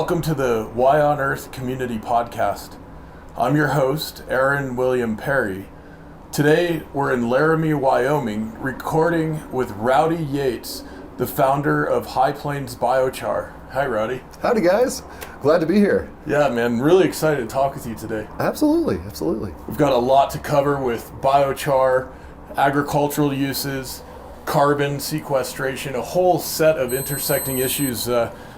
Welcome to the Why on Earth Community Podcast. I'm your host, Aaron William Perry. Today, we're in Laramie, Wyoming, recording with Rowdy Yeatts, the founder of High Plains Biochar. Hi, Rowdy. Howdy, guys. Glad to be here. Yeah, man, really excited to talk with you today. Absolutely. We've got a lot to cover with biochar, agricultural uses, carbon sequestration, a whole set of intersecting issues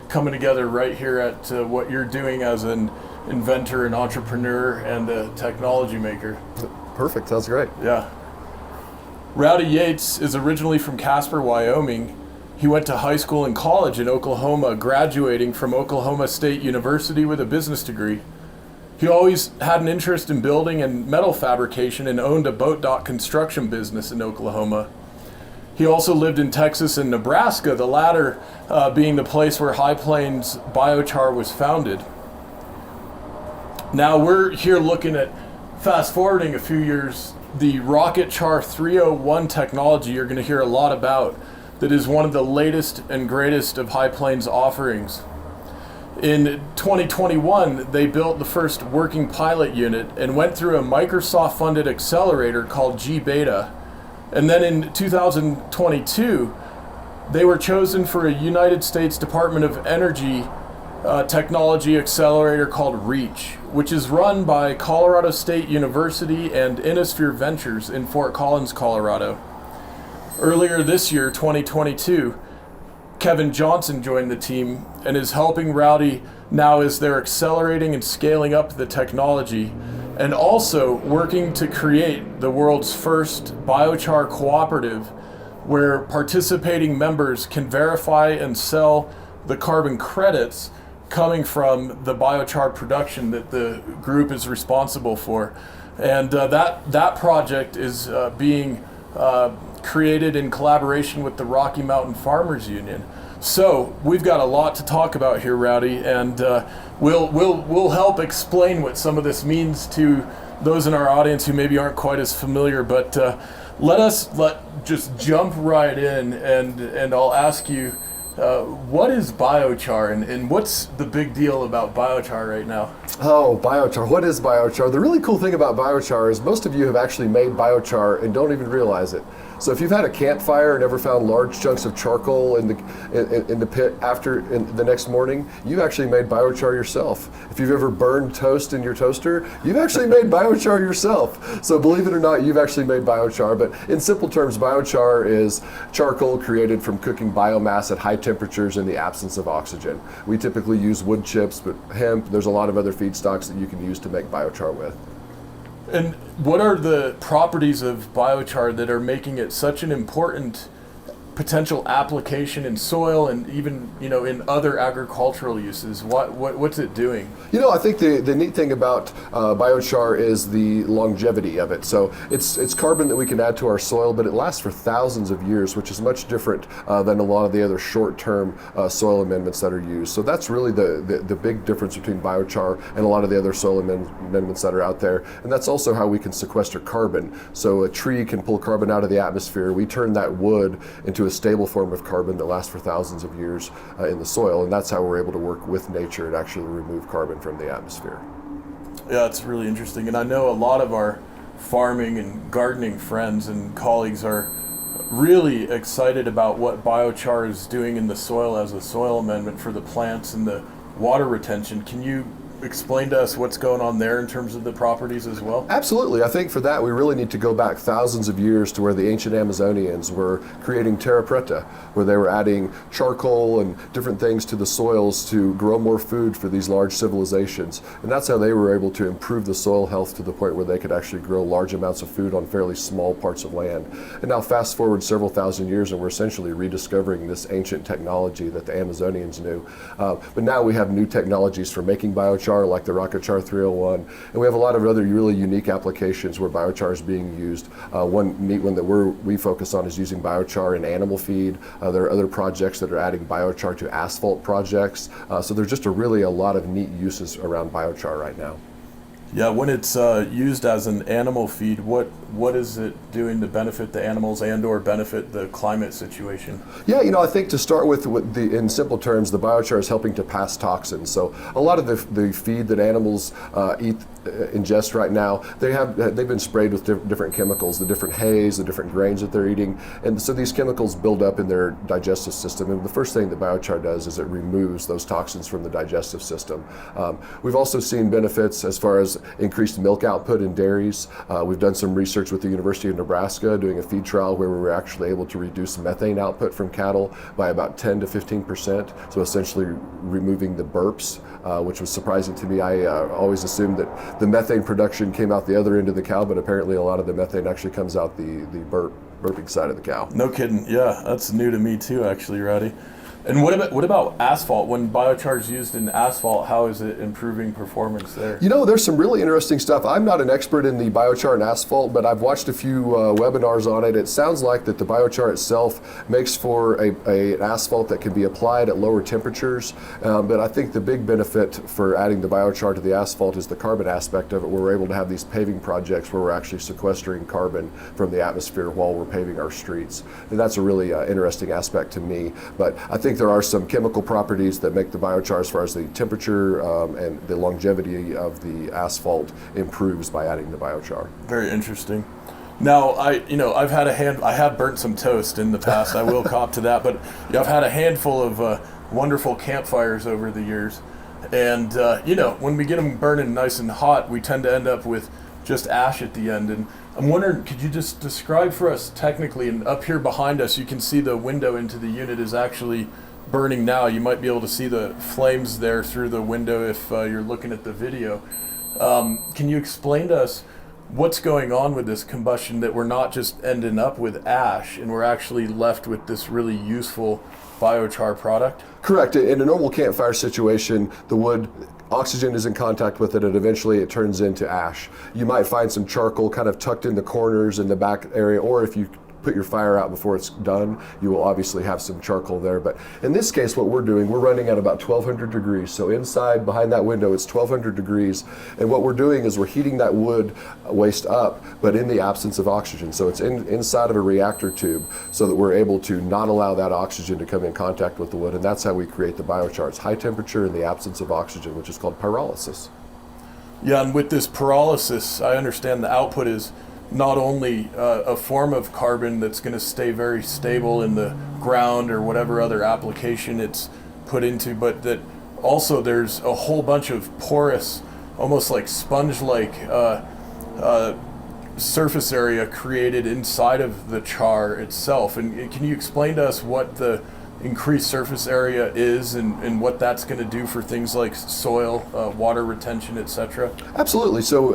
coming together right here at what you're doing as an inventor, an entrepreneur, and a technology maker. Perfect. Sounds great. Yeah. Rowdy Yeatts is originally from Casper, Wyoming. He went to high school and college in Oklahoma, graduating from Oklahoma State University with a business degree. He always had an interest in building and metal fabrication and owned a boat dock construction business in Oklahoma. He also lived in Texas and Nebraska, the latter being the place where High Plains Biochar was founded. Now we're here looking at, fast forwarding a few years, the RocketChar 301 technology you're going to hear a lot about, that is one of the latest and greatest of High Plains offerings. In 2021, they built the first working pilot unit and went through a Microsoft-funded accelerator called gBeta. And then in 2022, they were chosen for a United States Department of Energy technology accelerator called REACH, which is run by Colorado State University and Innosphere Ventures in Fort Collins, Colorado. Earlier this year, 2022, Kevin Johnson joined the team and is helping Rowdy now as they're accelerating and scaling up the technology, and also working to create the world's first biochar cooperative where participating members can verify and sell the carbon credits coming from the biochar production that the group is responsible for. And that project is being created in collaboration with the Rocky Mountain Farmers Union. So we've got a lot to talk about here, Rowdy, and we'll help explain what some of this means to those in our audience who maybe aren't quite as familiar. But let's just jump right in, and I'll ask you, what is biochar, and what's the big deal about biochar right now? Oh, biochar. What is biochar? The really cool thing about biochar is most of you have actually made biochar and don't even realize it. So if you've had a campfire and ever found large chunks of charcoal in the pit in the next morning, you've actually made biochar yourself. If you've ever burned toast in your toaster, you've actually made biochar yourself. So believe it or not, you've actually made biochar. But in simple terms, biochar is charcoal created from cooking biomass at high temperatures in the absence of oxygen. We typically use wood chips, but hemp, there's a lot of other feedstocks that you can use to make biochar with. And what are the properties of biochar that are making it such an important potential application in soil and even, in other agricultural uses? What's it doing? I think the neat thing about biochar is the longevity of it. So it's carbon that we can add to our soil, but it lasts for thousands of years, which is much different than a lot of the other short-term soil amendments that are used. So that's really the big difference between biochar and a lot of the other soil amendments that are out there. And that's also how we can sequester carbon. So a tree can pull carbon out of the atmosphere. We turn that wood into a stable form of carbon that lasts for thousands of years in the soil, and that's how we're able to work with nature and actually remove carbon from the atmosphere. Yeah, it's really interesting, and I know a lot of our farming and gardening friends and colleagues are really excited about what biochar is doing in the soil as a soil amendment for the plants and the water retention. Can you explain to us what's going on there in terms of the properties as well? Absolutely. I think for that we really need to go back thousands of years to where the ancient Amazonians were creating terra preta, where they were adding charcoal and different things to the soils to grow more food for these large civilizations. And that's how they were able to improve the soil health to the point where they could actually grow large amounts of food on fairly small parts of land. And now fast forward several thousand years and we're essentially rediscovering this ancient technology that the Amazonians knew. But now we have new technologies for making biochar, like the RocketChar 301, and we have a lot of other really unique applications where biochar is being used. One neat one that we focus on is using biochar in animal feed. There are other projects that are adding biochar to asphalt projects. So there's just a lot of neat uses around biochar right now. Yeah, when it's used as an animal feed, what is it doing to benefit the animals and or benefit the climate situation? Yeah, I think to start with in simple terms, the biochar is helping to pass toxins. So a lot of the feed that animals ingest right now, they've been sprayed with different chemicals, the different hays, the different grains that they're eating, and so these chemicals build up in their digestive system. And the first thing that biochar does is it removes those toxins from the digestive system. We've also seen benefits as far as increased milk output in dairies. We've done some research with the University of Nebraska doing a feed trial where we were actually able to reduce methane output from cattle by about 10 to 15%. So essentially removing the burps, which was surprising to me. I always assumed that the methane production came out the other end of the cow, but apparently a lot of the methane actually comes out the burping side of the cow. No kidding. Yeah, that's new to me too, actually, Rowdy. And what about asphalt? When biochar is used in asphalt, how is it improving performance there? There's some really interesting stuff. I'm not an expert in the biochar and asphalt, but I've watched a few webinars on it. It sounds like that the biochar itself makes for an asphalt that can be applied at lower temperatures. But I think the big benefit for adding the biochar to the asphalt is the carbon aspect of it, where we're able to have these paving projects where we're actually sequestering carbon from the atmosphere while we're paving our streets. And that's a really interesting aspect to me. But I think there are some chemical properties that make the biochar, as far as the temperature and the longevity of the asphalt, improves by adding the biochar. Very interesting. Now, I have burnt some toast in the past. I will cop to that, but I've had a handful of wonderful campfires over the years, and when we get them burning nice and hot, we tend to end up with just ash at the end. And I'm wondering, could you just describe for us technically? And up here behind us, you can see the window into the unit is actually burning now. You might be able to see the flames there through the window if you're looking at the video. Can you explain to us what's going on with this combustion, that we're not just ending up with ash and we're actually left with this really useful biochar product? Correct. In a normal campfire situation, the wood, oxygen is in contact with it, and eventually it turns into ash. You might find some charcoal kind of tucked in the corners in the back area, or if you put your fire out before it's done, you will obviously have some charcoal there. But in this case, what we're doing, we're running at about 1200 degrees. So inside, behind that window, it's 1200 degrees. And what we're doing is we're heating that wood waste up, but in the absence of oxygen. So it's inside of a reactor tube, so that we're able to not allow that oxygen to come in contact with the wood. And that's how we create the biochar. It's high temperature in the absence of oxygen, which is called pyrolysis. Yeah, and with this pyrolysis, I understand the output is not only a form of carbon that's going to stay very stable in the ground or whatever other application it's put into, but that also there's a whole bunch of porous, almost like sponge-like surface area created inside of the char itself. And can you explain to us what the increased surface area is and what that's going to do for things like soil, water retention, etc.? Absolutely. So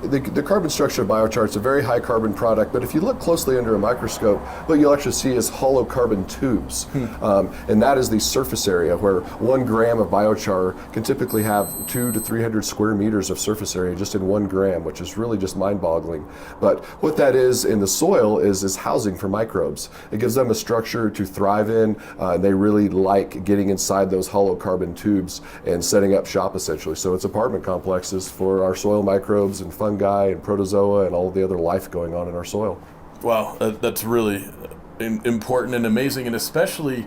the carbon structure of biochar is a very high carbon product, but if you look closely under a microscope, what you'll actually see is hollow carbon tubes. And that is the surface area, where 1 gram of biochar can typically have 200 to 300 square meters of surface area just in 1 gram, which is really just mind-boggling. But what that is in the soil is housing for microbes. It gives them a structure to thrive in. They really like getting inside those hollow carbon tubes and setting up shop, essentially. So it's apartment complexes for our soil microbes and fungi and protozoa and all of the other life going on in our soil. Wow, that's really important and amazing, and especially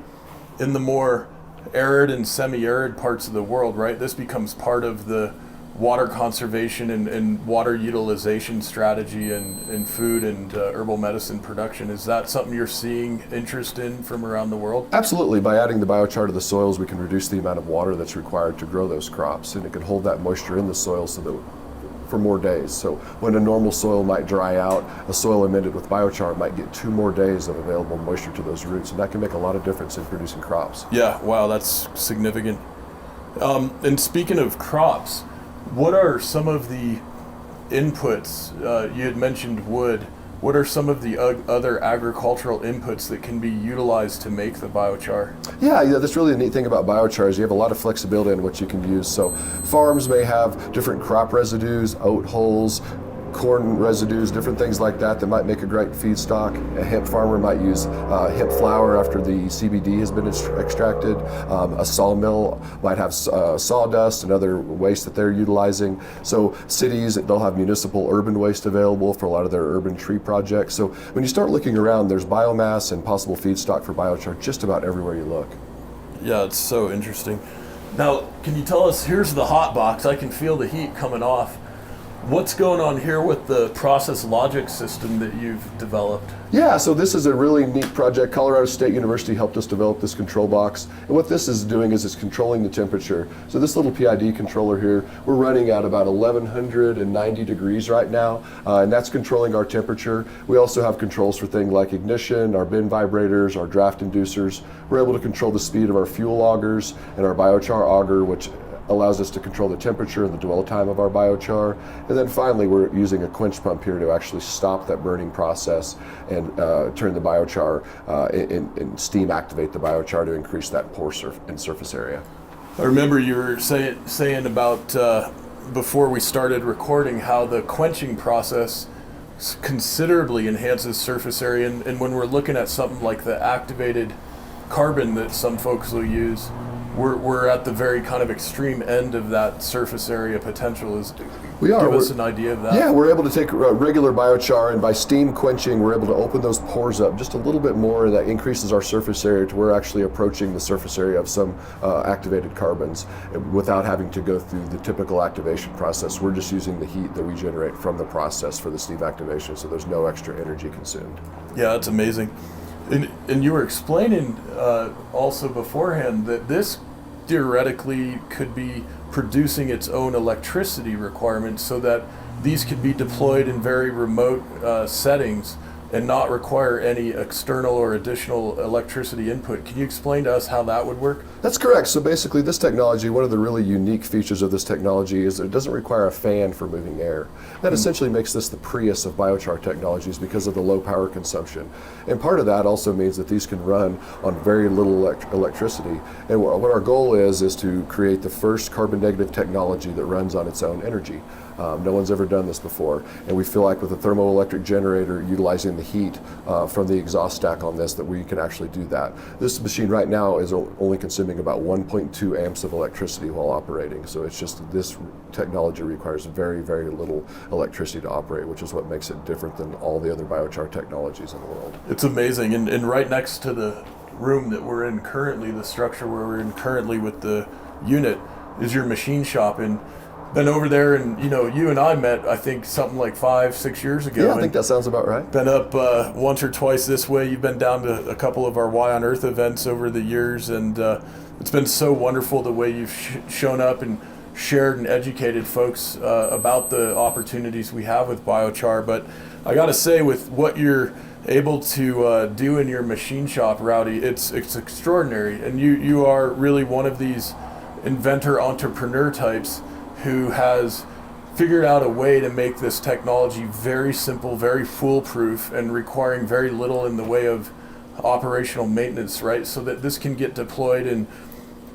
in the more arid and semi-arid parts of the world, right? This becomes part of the water conservation and water utilization strategy in food and herbal medicine production. Is that something you're seeing interest in from around the world? Absolutely. By adding the biochar to the soils, we can reduce the amount of water that's required to grow those crops, and it can hold that moisture in the soil so that for more days. So when a normal soil might dry out, a soil amended with biochar might get 2 more days of available moisture to those roots, and that can make a lot of difference in producing crops. Yeah, wow, that's significant. And speaking of crops, what are some of the inputs? You had mentioned wood. What are some of the other agricultural inputs that can be utilized to make the biochar? Yeah, that's really the neat thing about biochar is you have a lot of flexibility in what you can use. So farms may have different crop residues, oat hulls, corn residues, different things like that might make a great feedstock. A hemp farmer might use hemp flour after the CBD has been extracted. A sawmill might have sawdust and other waste that they're utilizing. So cities, they'll have municipal urban waste available for a lot of their urban tree projects. So when you start looking around, there's biomass and possible feedstock for biochar just about everywhere you look. Yeah, it's so interesting. Now, can you tell us, here's the hot box, I can feel the heat coming off. What's going on here with the process logic system that you've developed? Yeah, so this is a really neat project. Colorado State University helped us develop this control box. And what this is doing is it's controlling the temperature. So this little PID controller here, we're running at about 1190 degrees right now, and that's controlling our temperature. We also have controls for things like ignition, our bin vibrators, our draft inducers. We're able to control the speed of our fuel augers and our biochar auger, which allows us to control the temperature and the dwell time of our biochar. And then finally, we're using a quench pump here to actually stop that burning process and turn the biochar and steam activate the biochar to increase that pore surface area. I remember you were saying about before we started recording how the quenching process considerably enhances surface area, and when we're looking at something like the activated carbon that some folks will use, we're at the very kind of extreme end of that surface area potential. Give us an idea of that. Yeah, we're able to take regular biochar, and by steam quenching, we're able to open those pores up just a little bit more, and that increases our surface area to we're actually approaching the surface area of some activated carbons without having to go through the typical activation process. We're just using the heat that we generate from the process for the steam activation, so there's no extra energy consumed. Yeah, that's amazing. And you were explaining also beforehand that this theoretically could be producing its own electricity requirements so that these could be deployed in very remote settings and not require any external or additional electricity input. Can you explain to us how that would work? That's correct. So basically this technology, one of the really unique features of this technology is that it doesn't require a fan for moving air. That essentially makes this the Prius of biochar technologies because of the low power consumption. And part of that also means that these can run on very little electricity. And what our goal is to create the first carbon negative technology that runs on its own energy. No one's ever done this before, and we feel like with a thermoelectric generator utilizing the heat from the exhaust stack on this that we can actually do that. This machine right now is only consuming about 1.2 amps of electricity while operating, so it's just this technology requires very, very little electricity to operate, which is what makes it different than all the other biochar technologies in the world. It's amazing, and right next to the room that we're in currently, the structure where we're in currently with the unit, is your machine shop. And been over there, and you and I met, I think, something like 5-6 years ago. Yeah, I think that sounds about right. Been up once or twice this way. You've been down to a couple of our Y on Earth events over the years, and it's been so wonderful the way you've shown up and shared and educated folks about the opportunities we have with biochar. But I got to say, with what you're able to do in your machine shop, Rowdy, it's extraordinary, and you are really one of these inventor entrepreneur types who has figured out a way to make this technology very simple, very foolproof, and requiring very little in the way of operational maintenance, right? So that this can get deployed in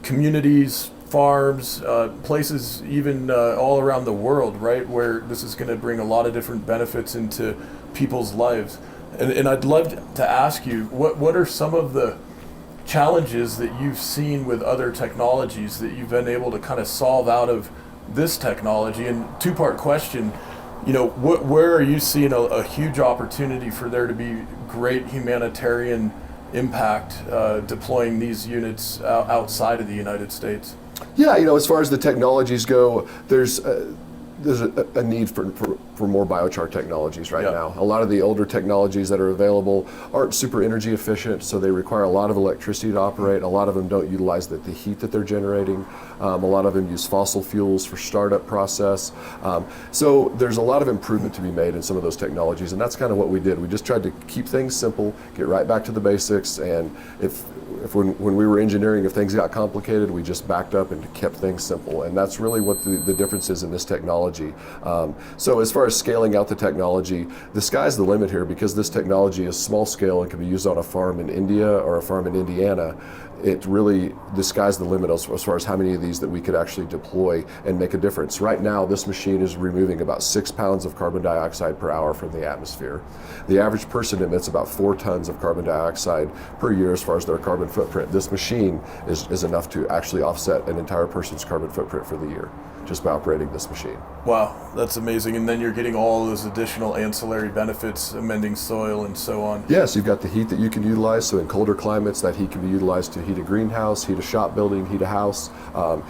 communities, farms, places even all around the world, right? Where this is going to bring a lot of different benefits into people's lives. And I'd love to ask you, what are some of the challenges that you've seen with other technologies that you've been able to kind of solve out of this technology? And two-part question, where are you seeing a huge opportunity for there to be great humanitarian impact deploying these units outside of the United States? Yeah, as far as the technologies go, there's a need for more biochar technologies right now. A lot of the older technologies that are available aren't super energy efficient, so they require a lot of electricity to operate. A lot of them don't utilize the heat that they're generating. A lot of them use fossil fuels for startup process. So there's a lot of improvement to be made in some of those technologies, and that's kind of what we did. We just tried to keep things simple, get right back to the basics, and if when we were engineering, if things got complicated, we just backed up and kept things simple. And that's really what the difference is in this technology. So as far as scaling out the technology, the sky's the limit here because this technology is small scale and can be used on a farm in India or a farm in Indiana. It really the sky's the limit as far as how many of these that we could actually deploy and make a difference. Right now, this machine is removing about 6 pounds of carbon dioxide per hour from the atmosphere. The average person emits about 4 tons of carbon dioxide per year as far as their carbon footprint. This machine is enough to actually offset an entire person's carbon footprint for the year, just by operating this machine. Wow, that's amazing. And then you're getting all those additional ancillary benefits, amending soil and so on. Yes, you've got the heat that you can utilize. So in colder climates, that heat can be utilized to heat a greenhouse, heat a shop building, heat a house.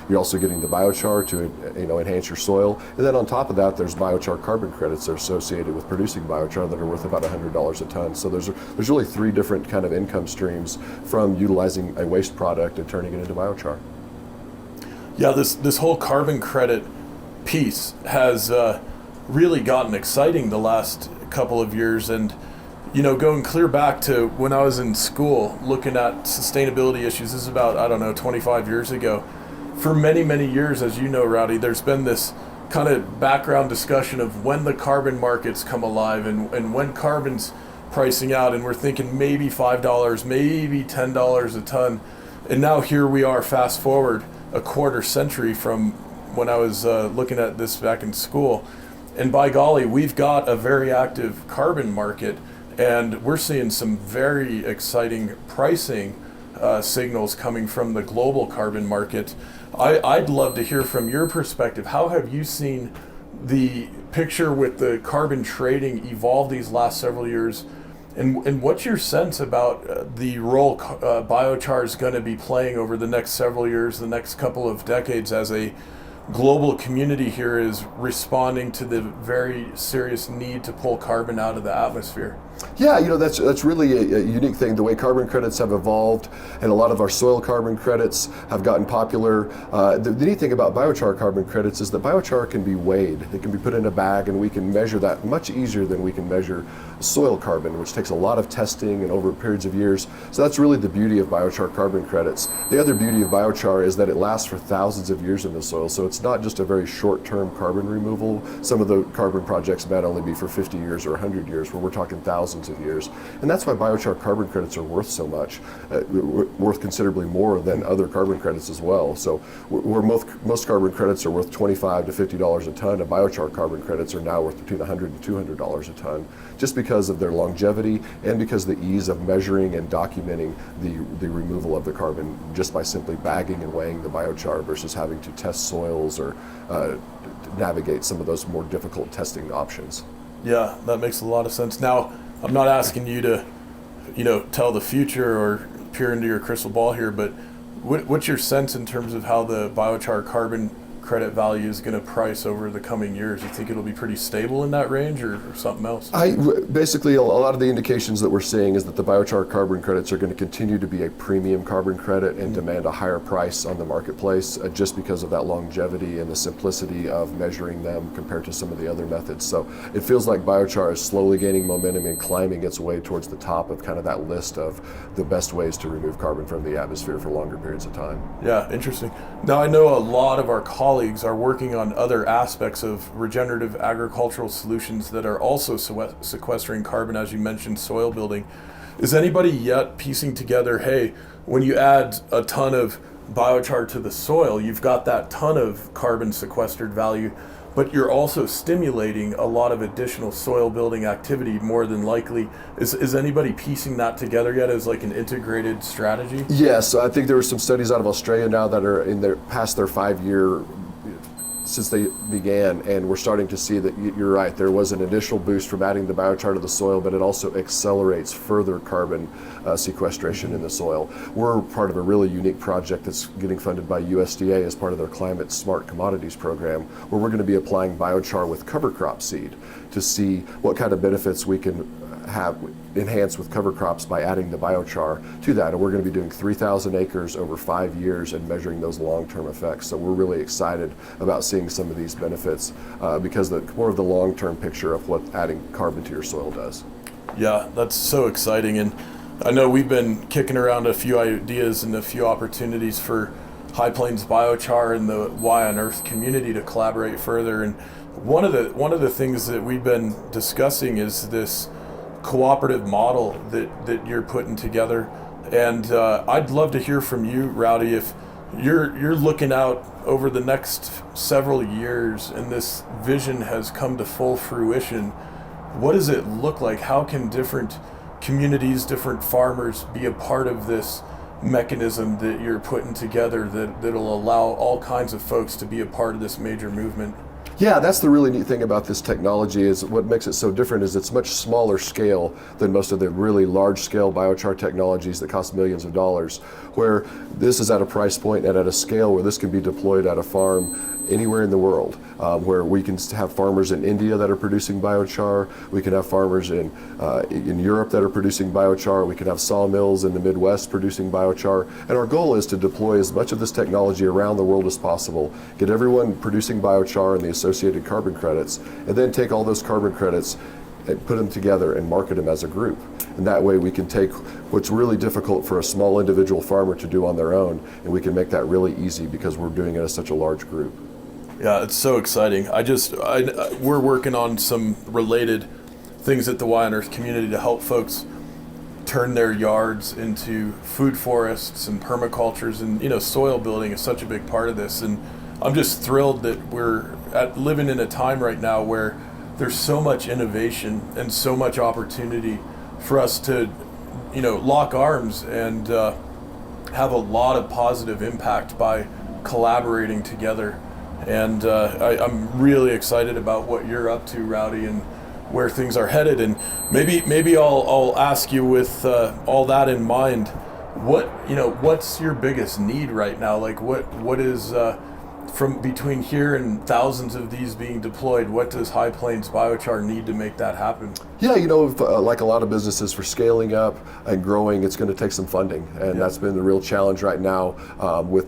You're also getting the biochar to enhance your soil. And then on top of that, there's biochar carbon credits that are associated with producing biochar that are worth about $100 a ton. So there's really 3 different kind of income streams from utilizing a waste product and turning it into biochar. Yeah, this whole carbon credit piece has really gotten exciting the last couple of years, and going clear back to when I was in school looking at sustainability issues. This is about 25 years ago. For many years, as you know, Rowdy, there's been this kind of background discussion of when the carbon markets come alive and when carbon's pricing out, and we're thinking maybe $5, maybe $10 a ton, and now here we are, fast forward a quarter century from when I was looking at this back in school. And by golly, we've got a very active carbon market, and we're seeing some very exciting pricing signals coming from the global carbon market. I'd love to hear from your perspective. How have you seen the picture with the carbon trading evolve these last several years? And what's your sense about the role biochar is going to be playing over the next several years, the next couple of decades, as a global community here is responding to the very serious need to pull carbon out of the atmosphere? Yeah, that's really a unique thing. The way carbon credits have evolved, and a lot of our soil carbon credits have gotten popular. The neat thing about biochar carbon credits is that biochar can be weighed. It can be put in a bag, and we can measure that much easier than we can measure soil carbon, which takes a lot of testing and over periods of years. So that's really the beauty of biochar carbon credits. The other beauty of biochar is that it lasts for thousands of years in the soil, so it's not just a very short-term carbon removal. Some of the carbon projects might only be for 50 years or 100 years, where we're talking thousands of years. And that's why biochar carbon credits are worth so much, worth considerably more than other carbon credits as well. So where most carbon credits are worth $25 to $50 a ton, and biochar carbon credits are now worth between $100 and $200 a ton, just because of their longevity and because of the ease of measuring and documenting the removal of the carbon just by simply bagging and weighing the biochar versus having to test soils or navigate some of those more difficult testing options. Yeah, that makes a lot of sense. Now, I'm not asking you to, tell the future or peer into your crystal ball here, but what's your sense in terms of how the biochar carbon credit value is going to price over the coming years? You think it'll be pretty stable in that range, or something else? Basically, a lot of the indications that we're seeing is that the biochar carbon credits are going to continue to be a premium carbon credit and demand a higher price on the marketplace, just because of that longevity and the simplicity of measuring them compared to some of the other methods. So it feels like biochar is slowly gaining momentum and climbing its way towards the top of kind of that list of the best ways to remove carbon from the atmosphere for longer periods of time. Yeah, interesting. Now, I know a lot of our colleagues are working on other aspects of regenerative agricultural solutions that are also sequestering carbon, as you mentioned, soil building. Is anybody yet piecing together, hey, when you add a ton of biochar to the soil, you've got that ton of carbon sequestered value, but you're also stimulating a lot of additional soil building activity, more than likely. Is anybody piecing that together yet as like an integrated strategy? Yes, I think there were some studies out of Australia now that are past their 5-year since they began, and we're starting to see that you're right, there was an initial boost from adding the biochar to the soil, but it also accelerates further carbon sequestration in the soil. We're part of a really unique project that's getting funded by USDA as part of their Climate Smart Commodities program, where we're going to be applying biochar with cover crop seed to see what kind of benefits we can have enhanced with cover crops by adding the biochar to that. And we're going to be doing 3,000 acres over 5 years and measuring those long-term effects. So we're really excited about seeing some of these benefits because more of the long-term picture of what adding carbon to your soil does. Yeah, that's so exciting. And I know we've been kicking around a few ideas and a few opportunities for High Plains Biochar and the Y on Earth community to collaborate further. And one of the things that we've been discussing is this cooperative model that you're putting together. And I'd love to hear from you, Rowdy, if you're looking out over the next several years and this vision has come to full fruition. What does it look like? How can different communities, different farmers be a part of this mechanism that you're putting together that'll allow all kinds of folks to be a part of this major movement? Yeah, that's the really neat thing about this technology. Is what makes it so different is it's much smaller scale than most of the really large scale biochar technologies that cost millions of dollars, where this is at a price point and at a scale where this can be deployed at a farm anywhere in the world, where we can have farmers in India that are producing biochar, we can have farmers in Europe that are producing biochar, we can have sawmills in the Midwest producing biochar, and our goal is to deploy as much of this technology around the world as possible, get everyone producing biochar and the associated carbon credits, and then take all those carbon credits and put them together and market them as a group. And that way we can take what's really difficult for a small individual farmer to do on their own, and we can make that really easy because we're doing it as such a large group. Yeah, it's so exciting. We're working on some related things at the Y on Earth community to help folks turn their yards into food forests and permacultures, and soil building is such a big part of this. And I'm just thrilled that we're living in a time right now where there's so much innovation and so much opportunity for us to lock arms and have a lot of positive impact by collaborating together. And I'm really excited about what you're up to, Rowdy, and where things are headed. And maybe I'll ask you with all that in mind, what's your biggest need right now? Like what is from between here and thousands of these being deployed, what does High Plains Biochar need to make that happen? Yeah, like a lot of businesses, for scaling up and growing, it's going to take some funding, and that's been the real challenge right now.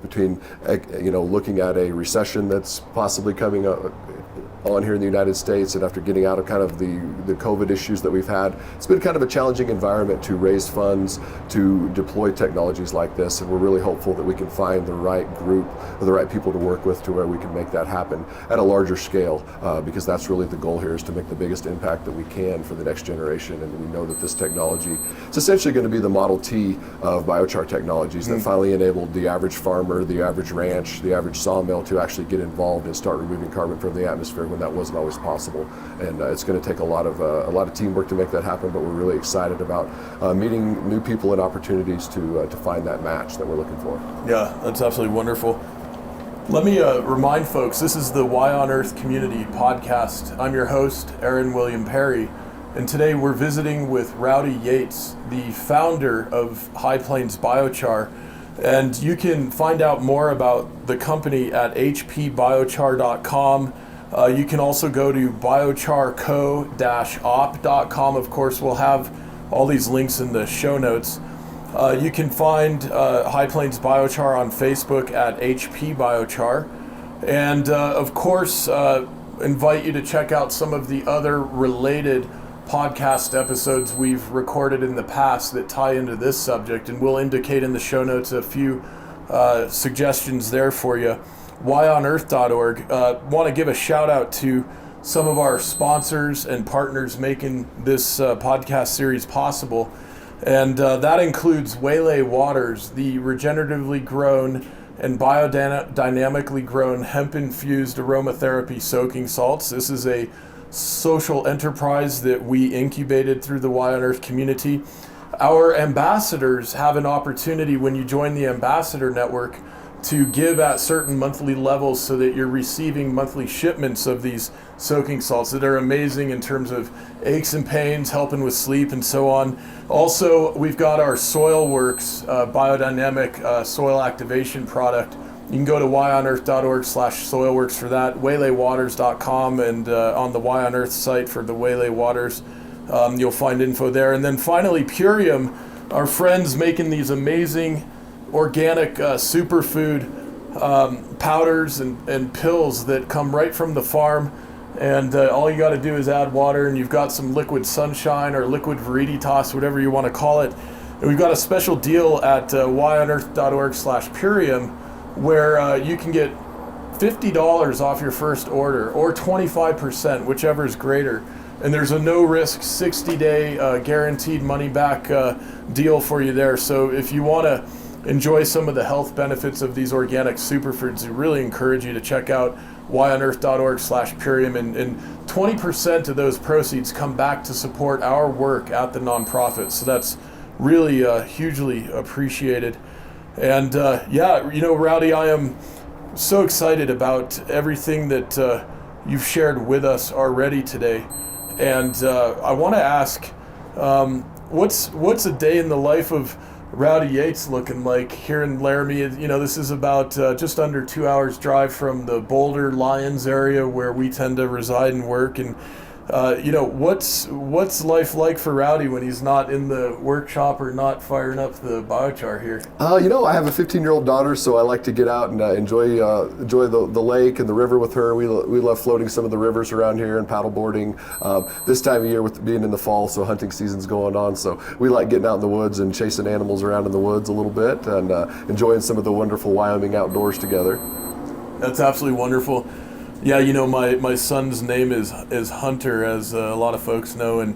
Between looking at a recession that's possibly coming on here in the United States, and after getting out of kind of the COVID issues that we've had, it's been kind of a challenging environment to raise funds to deploy technologies like this, and we're really hopeful that we can find the right group or the right people to work with to where we can make that happen at a larger scale, because that's really the goal here, is to make the biggest impact that we can for the next generation. And we know that this technology is essentially going to be the Model T of biochar technologies that finally enabled the average farmer, the average ranch, the average sawmill to actually get involved and start removing carbon from the atmosphere when that wasn't always possible. And it's going to take a lot of teamwork to make that happen, but we're really excited about meeting new people and opportunities to find that match that we're looking for. Yeah, that's absolutely wonderful. Let me remind folks, this is the Y on Earth Community Podcast. I'm your host, Aaron William Perry, and today we're visiting with Rowdy Yeatts, the founder of High Plains Biochar. And you can find out more about the company at hpbiochar.com. You can also go to biocharco-op.com. Of course, we'll have all these links in the show notes. You can find High Plains Biochar on Facebook at HP Biochar. And of course, invite you to check out some of the other related podcast episodes we've recorded in the past that tie into this subject. And we'll indicate in the show notes a few suggestions there for you. wyonearth.org. Want to give a shout out to some of our sponsors and partners making this podcast series possible. And that includes Waylay Waters, the regeneratively grown and biodynamically grown hemp-infused aromatherapy soaking salts. This is a social enterprise that we incubated through the Y on Earth community. Our ambassadors have an opportunity when you join the ambassador network to give at certain monthly levels so that you're receiving monthly shipments of these soaking salts that are amazing in terms of aches and pains, helping with sleep and so on. Also, we've got our SoilWorks biodynamic soil activation product. You can go to wyonearth.org/soilworks for that, waylaywaters.com, and on the Y on Earth site for the Waylay Waters, you'll find info there. And then finally, Purium, our friends making these amazing organic superfood powders and pills that come right from the farm, and all you got to do is add water, and you've got some liquid sunshine or liquid viriditas, whatever you want to call it. And we've got a special deal at wyonearth.org/Purium, where you can get $50 off your first order, or 25%, whichever is greater. And there's a no-risk 60-day guaranteed money-back deal for you there. So if you want to enjoy some of the health benefits of these organic superfoods, I really encourage you to check out whyonearth.org/Purium, and 20% of those proceeds come back to support our work at the nonprofit. So that's really hugely appreciated. And Rowdy, I am so excited about everything that you've shared with us already today. And I want to ask, what's a day in the life of Rowdy Yeatts looking like here in Laramie? You know, this is about just under 2 hours drive from the Boulder Lions area where we tend to reside and work. And what's life like for Rowdy when he's not in the workshop or not firing up the biochar here? I have a 15-year-old daughter, so I like to get out and enjoy the lake and the river with her. We love floating some of the rivers around here and paddleboarding. This time of year, with being in the fall, so hunting season's going on, so we like getting out in the woods and chasing animals around in the woods a little bit and enjoying some of the wonderful Wyoming outdoors together. That's absolutely wonderful. Yeah, my son's name is Hunter, as a lot of folks know, and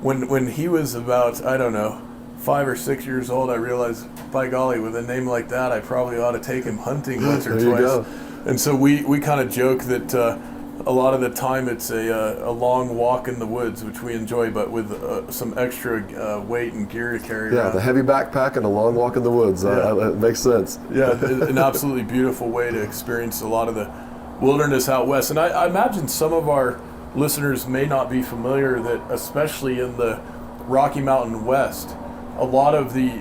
when he was about, 5 or 6 years old, I realized, by golly, with a name like that, I probably ought to take him hunting once or there twice. You go. And so we kind of joke that a lot of the time it's a long walk in the woods, which we enjoy, but with some extra weight and gear to carry around. The heavy backpack and a long walk in the woods. It makes sense. Yeah, an absolutely beautiful way to experience a lot of the wilderness out west. And I imagine some of our listeners may not be familiar that, especially in the Rocky Mountain West, a lot of the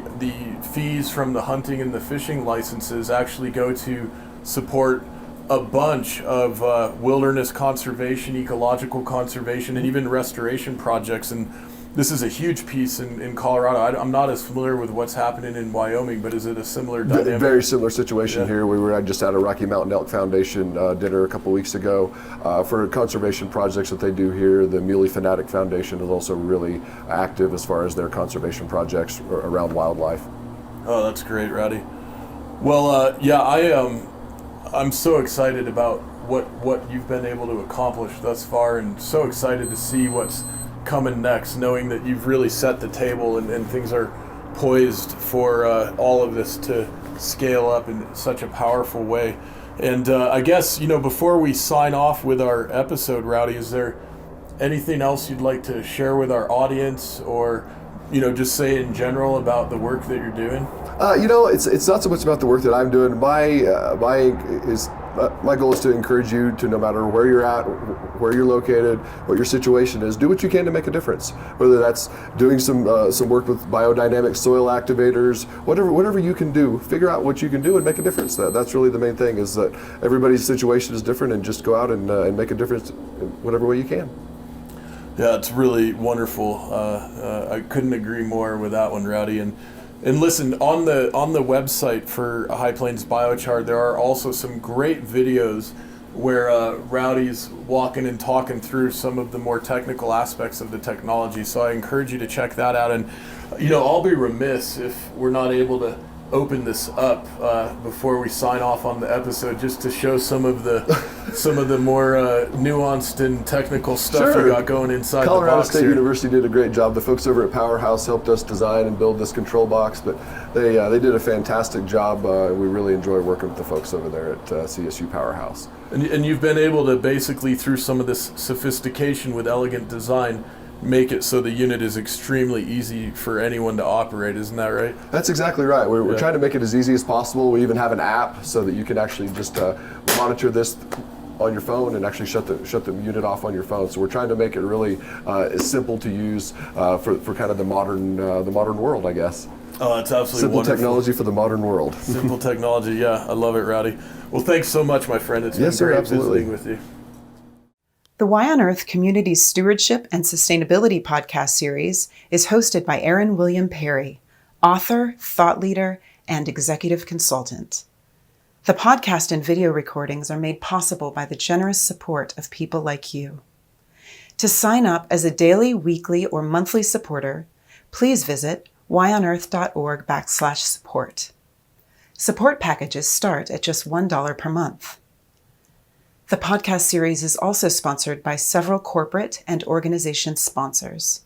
fees from the hunting and the fishing licenses actually go to support a bunch of wilderness conservation, ecological conservation, and even restoration projects. And this is a huge piece in Colorado. I'm not as familiar with what's happening in Wyoming, but is it a similar dynamic? Very similar situation here. We were just at a Rocky Mountain Elk Foundation dinner a couple weeks ago for conservation projects that they do here. The Muley Fanatic Foundation is also really active as far as their conservation projects around wildlife. Oh, that's great, Rowdy. Well, I'm so excited about what you've been able to accomplish thus far, and so excited to see what's coming next, knowing that you've really set the table and things are poised for all of this to scale up in such a powerful way. And I guess, before we sign off with our episode, Rowdy, is there anything else you'd like to share with our audience, or just say in general about the work that you're doing? It's not so much about the work that I'm doing. My goal is to encourage you to, no matter where you're at, where you're located, what your situation is, do what you can to make a difference. Whether that's doing some work with biodynamic soil activators, whatever you can do, figure out what you can do and make a difference. That's really the main thing, is that everybody's situation is different, and just go out and make a difference in whatever way you can. Yeah, it's really wonderful. I couldn't agree more with that one, Rowdy. And listen, on the website for High Plains Biochar, there are also some great videos where Rowdy's walking and talking through some of the more technical aspects of the technology. So I encourage you to check that out. And I'll be remiss if we're not able to open this up before we sign off on the episode, just to show some of the more nuanced and technical stuff you got going inside the box. Colorado State here. University did a great job. The folks over at Powerhouse helped us design and build this control box, but they did a fantastic job. We really enjoy working with the folks over there at CSU Powerhouse. And you've been able to basically, through some of this sophistication with elegant design, make it so the unit is extremely easy for anyone to operate. Isn't that right? That's exactly right. We're trying to make it as easy as possible. We even have an app so that you can actually just monitor this on your phone and actually shut the unit off on your phone. So we're trying to make it really simple to use for kind of the modern world, I guess. Oh, that's absolutely simple wonderful. Technology for the modern world. Simple technology, yeah, I love it, Rowdy. Well, thanks so much, my friend. It's been great visiting with you. The Y on Earth Community Stewardship and Sustainability podcast series is hosted by Aaron William Perry, author, thought leader, and executive consultant. The podcast and video recordings are made possible by the generous support of people like you. To sign up as a daily, weekly, or monthly supporter, please visit whyonearth.org/support. Support packages start at just $1 per month. The podcast series is also sponsored by several corporate and organization sponsors.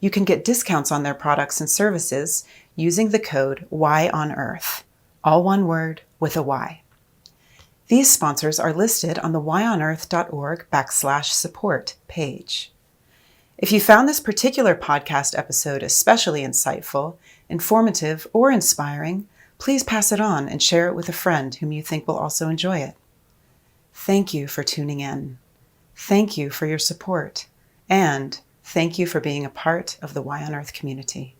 You can get discounts on their products and services using the code YONEARTH, all one word with a Y. These sponsors are listed on the whyonearth.org/support page. If you found this particular podcast episode especially insightful, informative, or inspiring, please pass it on and share it with a friend whom you think will also enjoy it. Thank you for tuning in. Thank you for your support. And thank you for being a part of the Y on Earth community.